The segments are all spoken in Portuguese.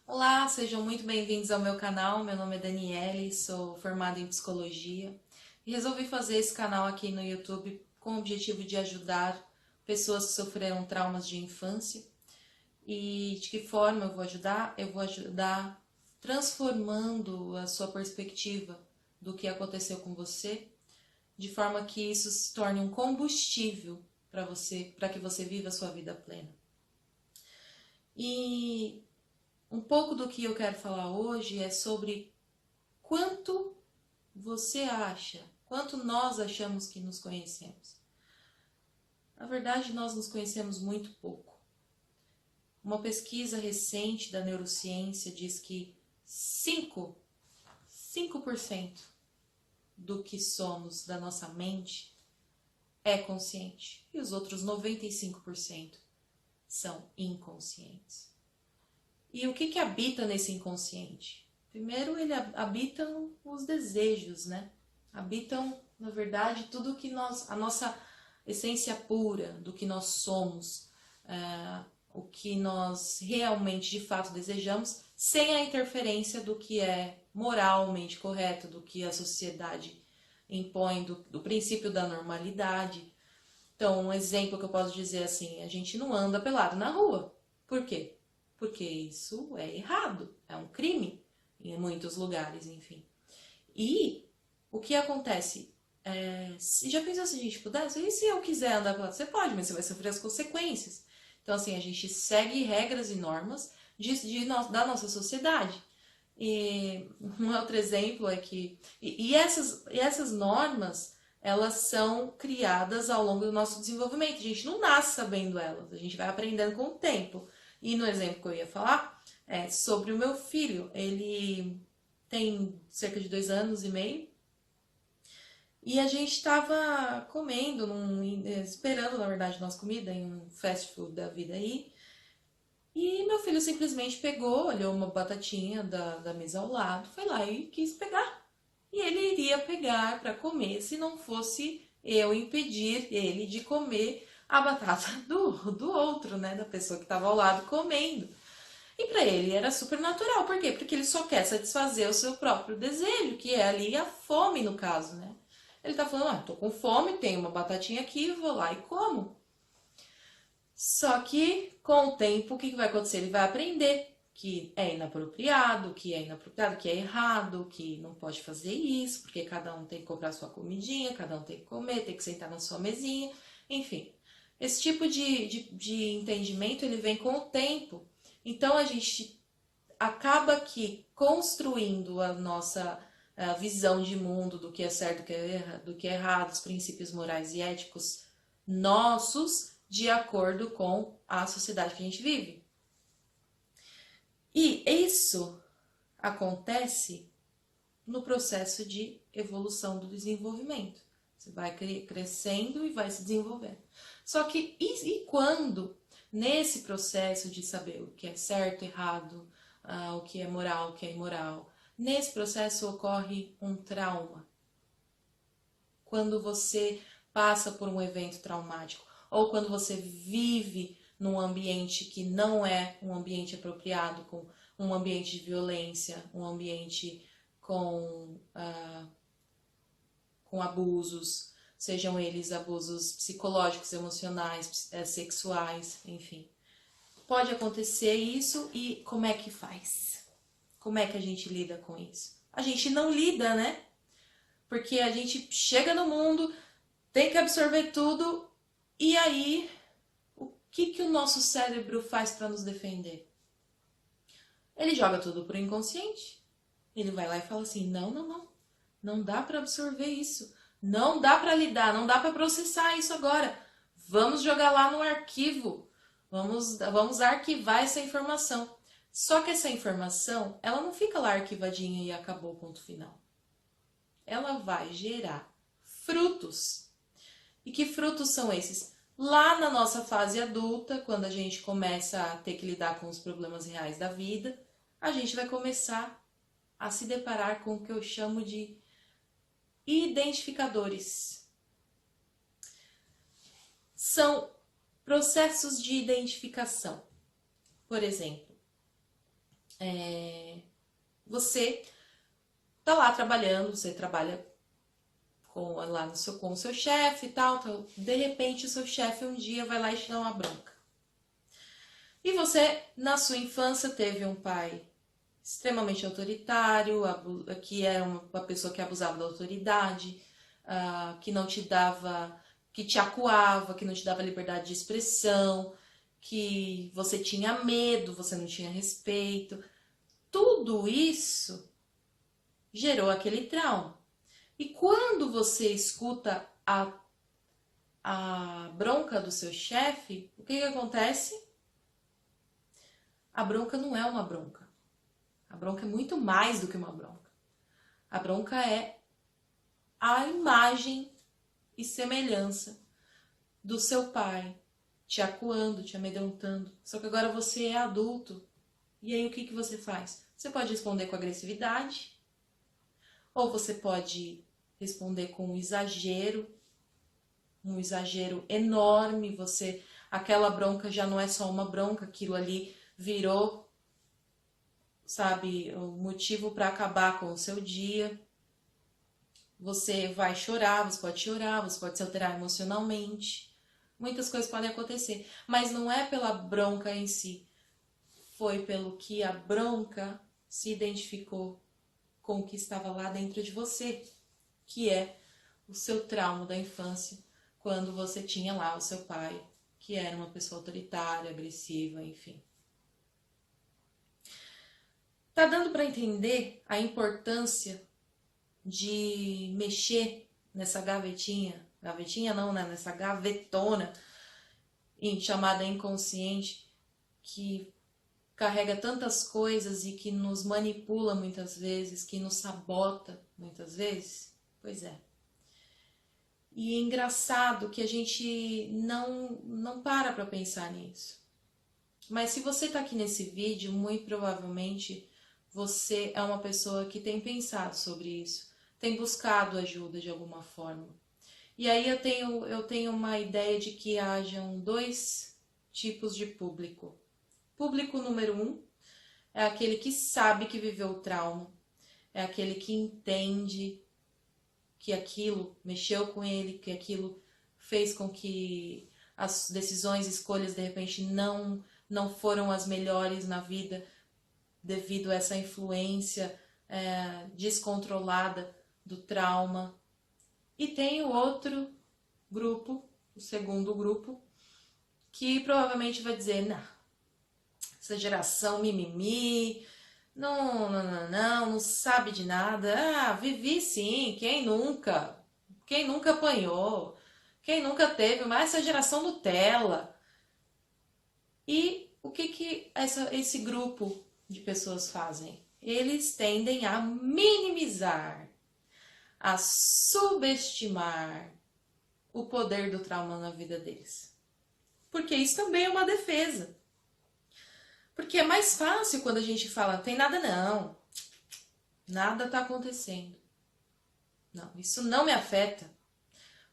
Olá, sejam muito bem-vindos ao meu canal. Meu nome é Daniele, sou formada em psicologia e resolvi fazer esse canal aqui no YouTube com o objetivo de ajudar pessoas que sofreram traumas de infância. E de que forma eu vou ajudar? Eu vou ajudar transformando a sua perspectiva do que aconteceu com você, de forma que isso se torne um combustível para você, para que você viva a sua vida plena. E um pouco do que eu quero falar hoje é sobre quanto você acha, quanto nós achamos que nos conhecemos. Na verdade, nós nos conhecemos muito pouco. Uma pesquisa recente da neurociência diz que 5% do que somos da nossa mente é consciente e os outros 95% são inconscientes. E o que habita nesse inconsciente? Primeiro, ele habitam os desejos, né? Habitam, na verdade, tudo que a nossa essência pura, do que nós somos, o que nós realmente, de fato, desejamos, sem a interferência do que é moralmente correto, do que a sociedade impõe, do princípio da normalidade. Então, um exemplo que eu posso dizer assim, a gente não anda pelado na rua. Por quê? Porque isso é errado, é um crime em muitos lugares, enfim. E o que acontece? Já pensou se a gente pudesse? E se eu quiser andar pelado? Você pode, mas você vai sofrer as consequências. Então, assim, a gente segue regras e normas da nossa sociedade. E um outro exemplo é que. E essas normas, elas são criadas ao longo do nosso desenvolvimento. A gente não nasce sabendo elas, a gente vai aprendendo com o tempo. E no exemplo que eu ia falar, é sobre o meu filho. Ele tem cerca de 2 anos e meio. E a gente estava comendo, esperando, na verdade, nossa comida em um fast food da vida aí. E meu filho simplesmente pegou, olhou uma batatinha da mesa ao lado, foi lá e quis pegar. E ele iria pegar para comer se não fosse eu impedir ele de comer a batata do outro, né? Da pessoa que estava ao lado comendo. E para ele era super natural. Por quê? Porque ele só quer satisfazer o seu próprio desejo, que é ali a fome, no caso, né? Ele tá falando, tô com fome, tenho uma batatinha aqui, vou lá e como. Só que com o tempo, o que vai acontecer? Ele vai aprender que é inapropriado, que é errado, que não pode fazer isso, porque cada um tem que comprar sua comidinha, cada um tem que comer, tem que sentar na sua mesinha, enfim. Esse tipo de entendimento ele vem com o tempo. Então a gente acaba que construindo a nossa visão de mundo do que é certo, do que é errado, os princípios morais e éticos nossos de acordo com a sociedade que a gente vive. E isso acontece no processo de evolução do desenvolvimento. Você vai crescendo e vai se desenvolvendo. Só que e quando nesse processo de saber o que é certo, errado, o que é moral, o que é imoral, nesse processo ocorre um trauma. Quando você passa por um evento traumático ou quando você vive num ambiente que não é um ambiente apropriado, com um ambiente de violência, um ambiente com, com abusos, sejam eles abusos psicológicos, emocionais, sexuais, enfim. Pode acontecer isso e como é que faz? Como é que a gente lida com isso? A gente não lida, né? Porque a gente chega no mundo, tem que absorver tudo e aí o que o nosso cérebro faz para nos defender? Ele joga tudo pro inconsciente. Ele vai lá e fala assim: não, não, não. Não dá para absorver isso. Não dá para lidar, não dá para processar isso agora. Vamos jogar lá no arquivo. Vamos arquivar essa informação. Só que essa informação, ela não fica lá arquivadinha e acabou, ponto final. Ela vai gerar frutos. E que frutos são esses? Lá na nossa fase adulta, quando a gente começa a ter que lidar com os problemas reais da vida, a gente vai começar a se deparar com o que eu chamo de identificadores. São processos de identificação. Por exemplo, Você tá lá trabalhando, você trabalha lá com o seu chefe e tal, de repente o seu chefe um dia vai lá e te dá uma bronca. E você, na sua infância, teve um pai extremamente autoritário, que era uma pessoa que abusava da autoridade, que não te dava, que te acuava, que não te dava liberdade de expressão, que você tinha medo, você não tinha respeito. Tudo isso gerou aquele trauma. E quando você escuta a bronca do seu chefe, o que acontece? A bronca não é uma bronca. A bronca é muito mais do que uma bronca. A bronca é a imagem e semelhança do seu pai te acuando, te amedrontando. Só que agora você é adulto. E aí o que você faz? Você pode responder com agressividade, ou você pode responder com um exagero enorme. Aquela bronca já não é só uma bronca, aquilo ali virou, sabe, o motivo para acabar com o seu dia. Você vai chorar, você pode se alterar emocionalmente. Muitas coisas podem acontecer, mas não é pela bronca em si. Foi pelo que a bronca se identificou com o que estava lá dentro de você, que é o seu trauma da infância, quando você tinha lá o seu pai, que era uma pessoa autoritária, agressiva, enfim. Tá dando para entender a importância de mexer nessa gavetinha não, né? Nessa gavetona chamada inconsciente, que carrega tantas coisas e que nos manipula muitas vezes, que nos sabota muitas vezes? Pois é. E é engraçado que a gente não para pensar nisso. Mas se você está aqui nesse vídeo, muito provavelmente você é uma pessoa que tem pensado sobre isso, tem buscado ajuda de alguma forma. E aí eu tenho uma ideia de que hajam dois tipos de público. Público número 1 é aquele que sabe que viveu o trauma, é aquele que entende que aquilo mexeu com ele, que aquilo fez com que as decisões, escolhas, de repente, não foram as melhores na vida devido a essa influência descontrolada do trauma. E tem o outro grupo, o segundo grupo, que provavelmente vai dizer, não, essa geração mimimi, não sabe de nada. Ah, vivi sim, quem nunca? Quem nunca apanhou? Quem nunca teve? Mas essa geração Nutella. E o que esse grupo de pessoas fazem? Eles tendem a minimizar, a subestimar o poder do trauma na vida deles. Porque isso também é uma defesa. Porque é mais fácil quando a gente fala, tem nada não, nada tá acontecendo. Não, isso não me afeta.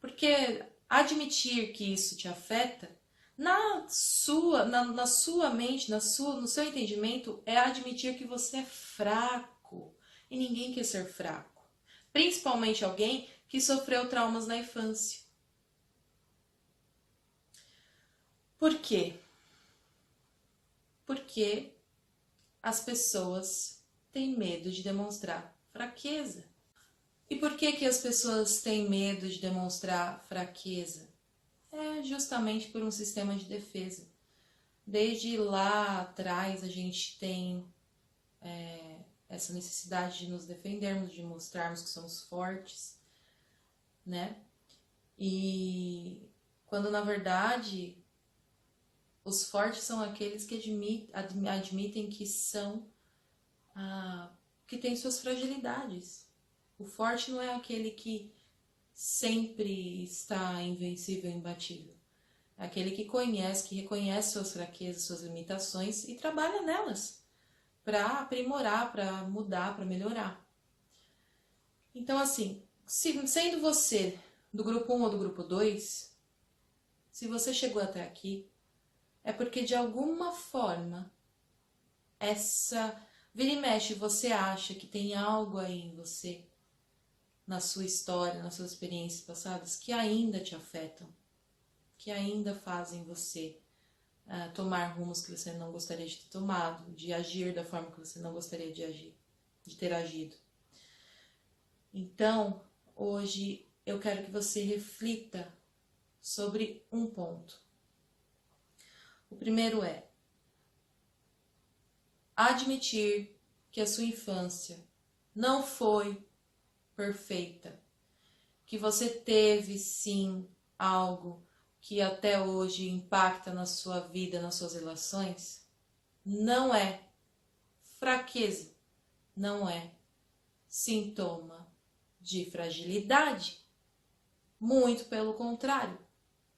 Porque admitir que isso te afeta, na sua mente, no seu entendimento, é admitir que você é fraco. E ninguém quer ser fraco. Principalmente alguém que sofreu traumas na infância. Por quê? Porque as pessoas têm medo de demonstrar fraqueza. E por que as pessoas têm medo de demonstrar fraqueza? É justamente por um sistema de defesa. Desde lá atrás a gente tem essa necessidade de nos defendermos, de mostrarmos que somos fortes, né? E quando na verdade os fortes são aqueles que admitem que que têm suas fragilidades. O forte não é aquele que sempre está invencível, imbatível. É aquele que reconhece suas fraquezas, suas limitações e trabalha nelas para aprimorar, para mudar, para melhorar. Então, assim, sendo você do grupo 1 ou do grupo 2, se você chegou até aqui, é porque de alguma forma Vira e mexe, você acha que tem algo aí em você, na sua história, nas suas experiências passadas, que ainda te afetam, que ainda fazem você tomar rumos que você não gostaria de ter tomado, de agir da forma que você não gostaria de agir, de ter agido. Então, hoje eu quero que você reflita sobre um ponto. O primeiro é admitir que a sua infância não foi perfeita, que você teve sim algo que até hoje impacta na sua vida, nas suas relações, não é fraqueza, não é sintoma de fragilidade. Muito pelo contrário,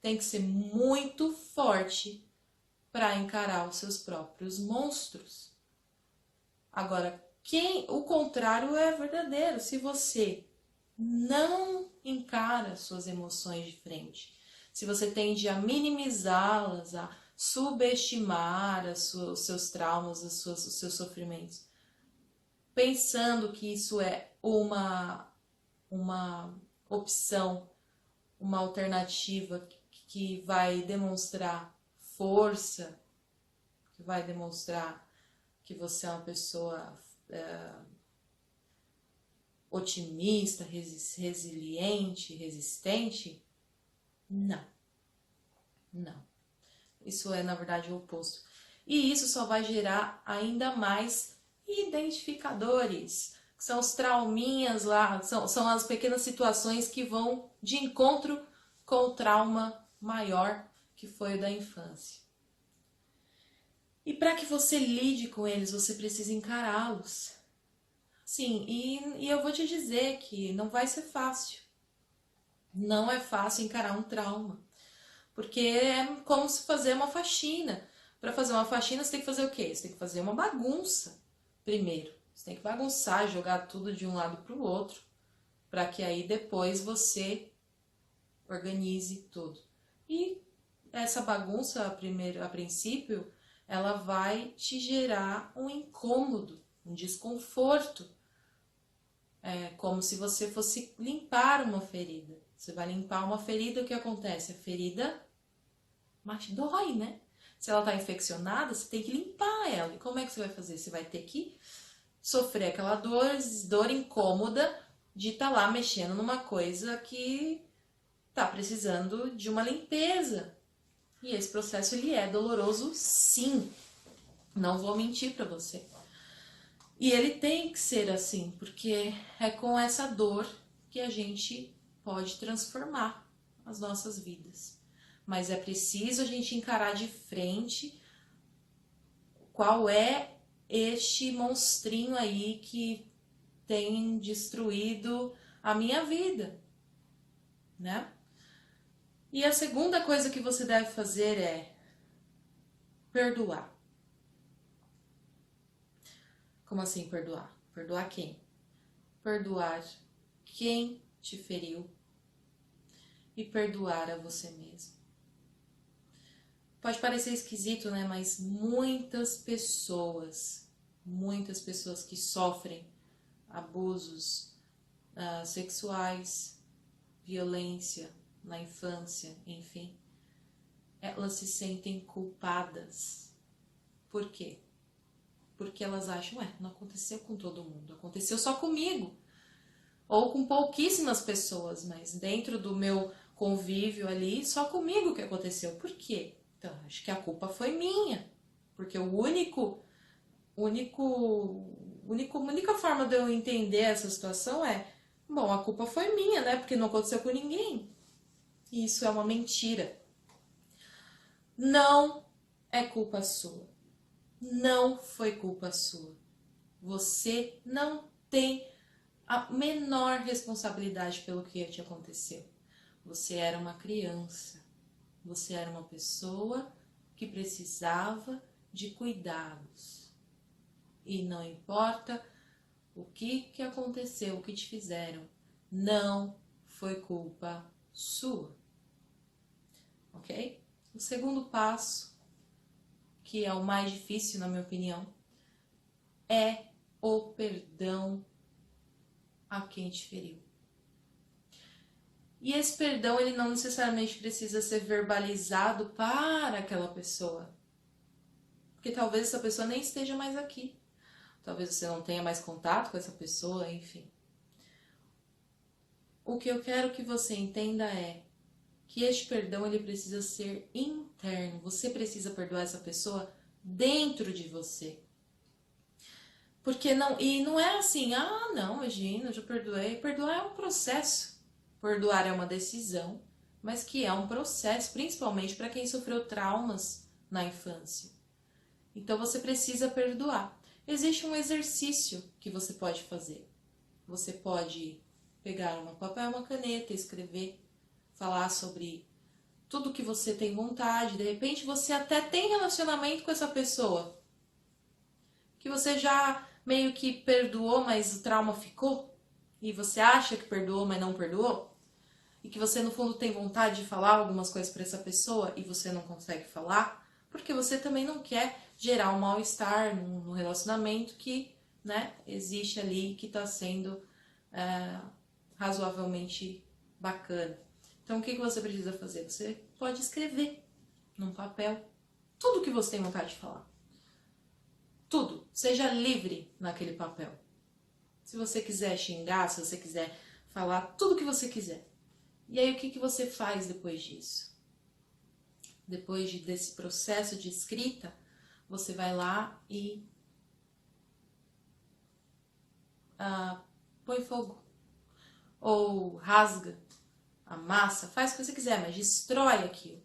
tem que ser muito forte para encarar os seus próprios monstros. Agora, o contrário é verdadeiro. Se você não encara suas emoções de frente, se você tende a minimizá-las, a subestimar os seus traumas, os seus sofrimentos, pensando que isso é uma opção, uma alternativa que vai demonstrar força, que vai demonstrar que você é uma pessoa otimista, resiliente, resistente, não. Isso é, na verdade, o oposto. E isso só vai gerar ainda mais identificadores, que são os trauminhas lá, são as pequenas situações que vão de encontro com o trauma maior que foi o da infância. E para que você lide com eles, você precisa encará-los. Sim, e eu vou te dizer que não vai ser fácil. Não é fácil encarar um trauma. Porque é como se fazer uma faxina. Para fazer uma faxina, você tem que fazer o quê? Você tem que fazer uma bagunça primeiro. Você tem que bagunçar, jogar tudo de um lado para o outro, para que aí depois você organize tudo. E essa bagunça, a princípio, ela vai te gerar um incômodo, um desconforto. É como se você fosse limpar uma ferida. Você vai limpar uma ferida, o que acontece? A ferida dói, né? Se ela está infeccionada, você tem que limpar ela. E como é que você vai fazer? Você vai ter que sofrer aquela dor incômoda de estar lá mexendo numa coisa que está precisando de uma limpeza. E esse processo ele é doloroso, sim. Não vou mentir para você. E ele tem que ser assim, porque é com essa dor que a gente pode transformar as nossas vidas. Mas é preciso a gente encarar de frente qual é este monstrinho aí que tem destruído a minha vida, né? E a segunda coisa que você deve fazer é perdoar. Como assim perdoar? Perdoar quem? Perdoar quem te feriu e perdoar a você mesmo. Pode parecer esquisito, né? Mas muitas pessoas que sofrem abusos sexuais, violência na infância, enfim, elas se sentem culpadas. Por quê? Porque elas acham, não aconteceu com todo mundo, aconteceu só comigo. Ou com pouquíssimas pessoas, mas dentro do meu convívio ali, só comigo que aconteceu. Por quê? Então, acho que a culpa foi minha. Porque a única forma de eu entender essa situação é, bom, a culpa foi minha, né? Porque não aconteceu com ninguém. E isso é uma mentira. Não é culpa sua. Não foi culpa sua. Você não tem a menor responsabilidade pelo que te aconteceu. Você era uma criança. Você era uma pessoa que precisava de cuidados. E não importa o que aconteceu, o que te fizeram, não foi culpa sua. Ok? O segundo passo, que é o mais difícil, na minha opinião, é o perdão a quem te feriu. E esse perdão, ele não necessariamente precisa ser verbalizado para aquela pessoa. Porque talvez essa pessoa nem esteja mais aqui. Talvez você não tenha mais contato com essa pessoa, enfim. O que eu quero que você entenda é que este perdão, ele precisa ser interno. Você precisa perdoar essa pessoa dentro de você. Porque não, e não é assim, não, imagina, eu já perdoei. Perdoar é um processo. Perdoar é uma decisão, mas que é um processo, principalmente para quem sofreu traumas na infância. Então você precisa perdoar. Existe um exercício que você pode fazer. Você pode pegar um papel e uma caneta, escrever, falar sobre tudo que você tem vontade. De repente você até tem relacionamento com essa pessoa, que você já meio que perdoou, mas o trauma ficou, e você acha que perdoou, mas não perdoou, e que você no fundo tem vontade de falar algumas coisas para essa pessoa e você não consegue falar, porque você também não quer gerar um mal-estar no relacionamento que, né, existe ali, que está sendo razoavelmente bacana. Então o que você precisa fazer? Você pode escrever num papel tudo que você tem vontade de falar. Tudo. Seja livre naquele papel. Se você quiser xingar, se você quiser falar tudo que você quiser. E aí o que você faz depois disso? Depois desse processo de escrita, você vai lá e põe fogo. Ou rasga, amassa, faz o que você quiser, mas destrói aquilo.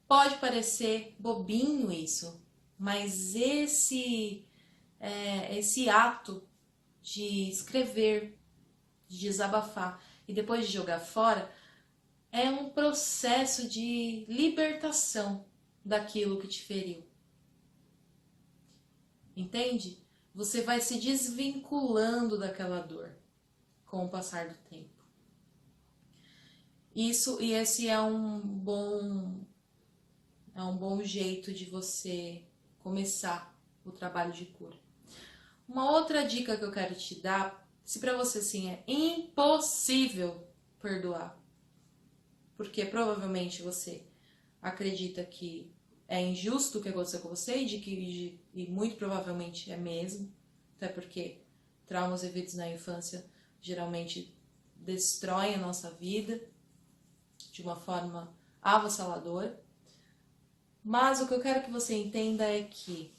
Pode parecer bobinho isso, mas esse ato de escrever, de desabafar e depois de jogar fora, é um processo de libertação daquilo que te feriu. Entende? Você vai se desvinculando daquela dor com o passar do tempo. Esse é um bom jeito de você começar o trabalho de cura. Uma outra dica que eu quero te dar, se para você assim é impossível perdoar, porque provavelmente você acredita que é injusto o que aconteceu com você e muito provavelmente é mesmo, até porque traumas vividos na infância geralmente destroem a nossa vida de uma forma avassaladora. Mas o que eu quero que você entenda é que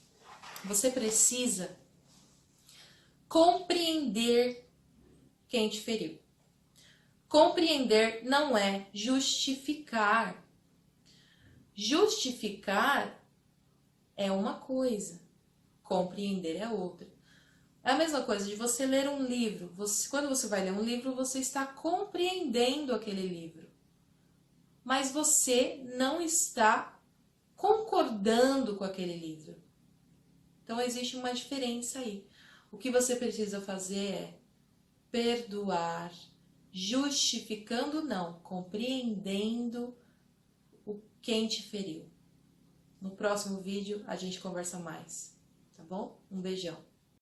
você precisa compreender quem te feriu. Compreender não é justificar. Justificar é uma coisa, compreender é outra. É a mesma coisa de você ler um livro. Quando você vai ler um livro, você está compreendendo aquele livro. Mas você não está concordando com aquele livro. Então existe uma diferença aí. O que você precisa fazer é perdoar, justificando não, compreendendo quem te feriu. No próximo vídeo a gente conversa mais, tá bom? Um beijão.